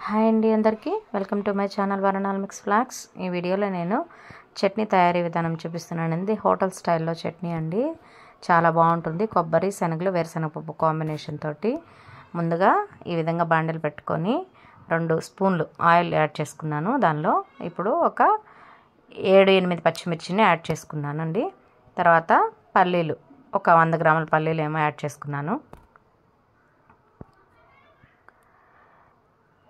Hi అండి అందరికీ welcome to my channel వరణాల్ మిక్స్ ఫ్లాగ్స్. ఈ వీడియోలో నేను చట్నీ తయారీ విధానం చూపిస్తున్నానండి. హోటల్ స్టైల్లో చట్నీ అండి, చాలా బాగుంటుంది. కొబ్బరి, శనగలు, వేరుశనగపప్పు కాంబినేషన్ తోటి. ముందుగా ఈ విధంగా బాండలు పెట్టుకొని 2 స్పూన్లు ఆయిల్ యాడ్ చేసుకున్నాను. దానిలో ఇప్పుడు ఒక 7-8 పచ్చిమిర్చిని యాడ్ చేసుకున్నానండి. తర్వాత పల్లీలు, ఒక 100 గ్రాముల పల్లీలు ఏమో యాడ్ చేసుకున్నాను.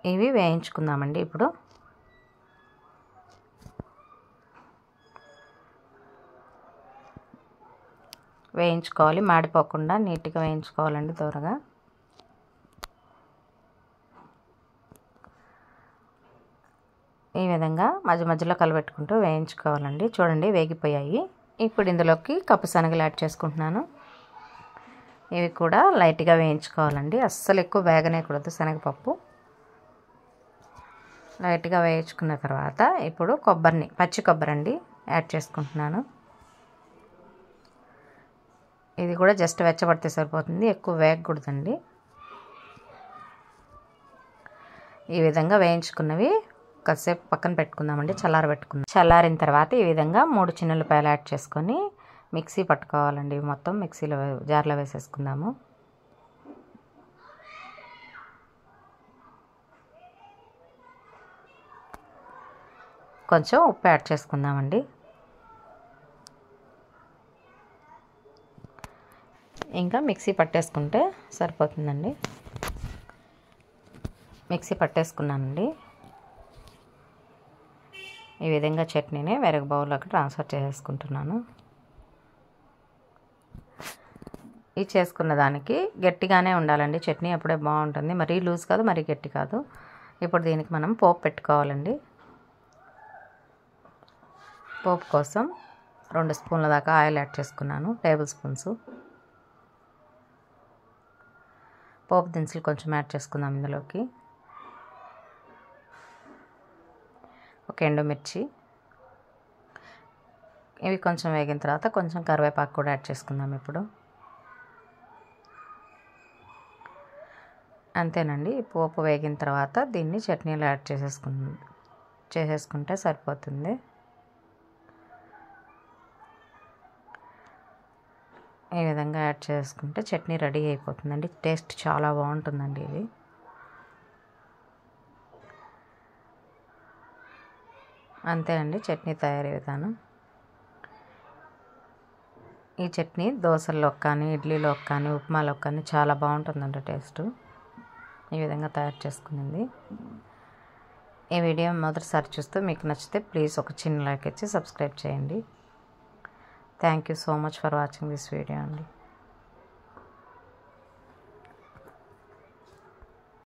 ఇవి వేయించుకుందామండి. ఇప్పుడు వేయించుకోవాలి, మాడిపోకుండా నీట్గా వేయించుకోవాలండి త్వరగా. ఈ విధంగా మధ్య మధ్యలో కలబెట్టుకుంటూ వేయించుకోవాలండి. చూడండి వేగిపోయాయి. ఇప్పుడు ఇందులోకి కప్పు శనగలు యాడ్ చేసుకుంటున్నాను. ఇవి కూడా లైట్గా వేయించుకోవాలండి, అస్సలు ఎక్కువ వేగనేయకూడదు. శనగపప్పు లైట్గా వేయించుకున్న తర్వాత ఇప్పుడు కొబ్బరిని, పచ్చి కొబ్బరి అండి, యాడ్ చేసుకుంటున్నాను. ఇది కూడా జస్ట్ వెచ్చబడితే సరిపోతుంది, ఎక్కువ వేగకూడదండి. ఈ విధంగా వేయించుకున్నవి కాసేపు పక్కన పెట్టుకుందామండి, చల్లారబెట్టుకుందాం. చల్లారిన తర్వాత ఈ విధంగా 3 చిన్న ఉల్లిపాయలు యాడ్ చేసుకొని మిక్సీ పట్టుకోవాలండి. మొత్తం మిక్సీలో జార్లో వేసేసుకుందాము. కొంచెం ఉప్పు యాడ్ చేసుకుందామండి. ఇంకా మిక్సీ పట్టేసుకుంటే సరిపోతుందండి. మిక్సీ పట్టేసుకున్నానండి. ఈ విధంగా చట్నీని వేరొక బౌల్లోకి ట్రాన్స్ఫర్ చేసేసుకుంటున్నాను. ఈ చేసుకున్న దానికి గట్టిగానే ఉండాలండి చట్నీ, అప్పుడే బాగుంటుంది. మరీ లూజ్ కాదు, మరీ గట్టి కాదు. ఇప్పుడు దీనికి మనం పోపు పెట్టుకోవాలండి. పోపు కోసం 2 స్పూన్ల దాకా ఆయిల్ యాడ్ చేసుకున్నాను, టేబుల్ స్పూన్స్. పోపు దినుసులు కొంచెం యాడ్ చేసుకుందాం ఇందులోకి. ఒక ఎండుమిర్చి, ఇవి కొంచెం వేగిన తర్వాత కొంచెం కరివేపాకు కూడా యాడ్ చేసుకుందాం ఇప్పుడు. అంతేనండి. పోపు వేగిన తర్వాత దీన్ని చట్నీలో యాడ్ చేసేసుకుంటే సరిపోతుంది. ఈ విధంగా యాడ్ చేసుకుంటే చట్నీ రెడీ అయిపోతుందండి. టేస్ట్ చాలా బాగుంటుందండి ఇది. అంతే అండి చట్నీ తయారీ విధానం. ఈ చట్నీ దోశల్లోకి కానీ, ఇడ్లీలోకి కానీ, ఉప్మాలోకి కానీ చాలా బాగుంటుందండి టేస్ట్. ఈ విధంగా తయారు చేసుకునింది. ఈ వీడియో మొదటిసారి చూస్తే మీకు నచ్చితే ప్లీజ్ ఒక చిన్న లైక్ ఇచ్చి సబ్స్క్రైబ్ చేయండి. Thank you so much for watching this video అండి.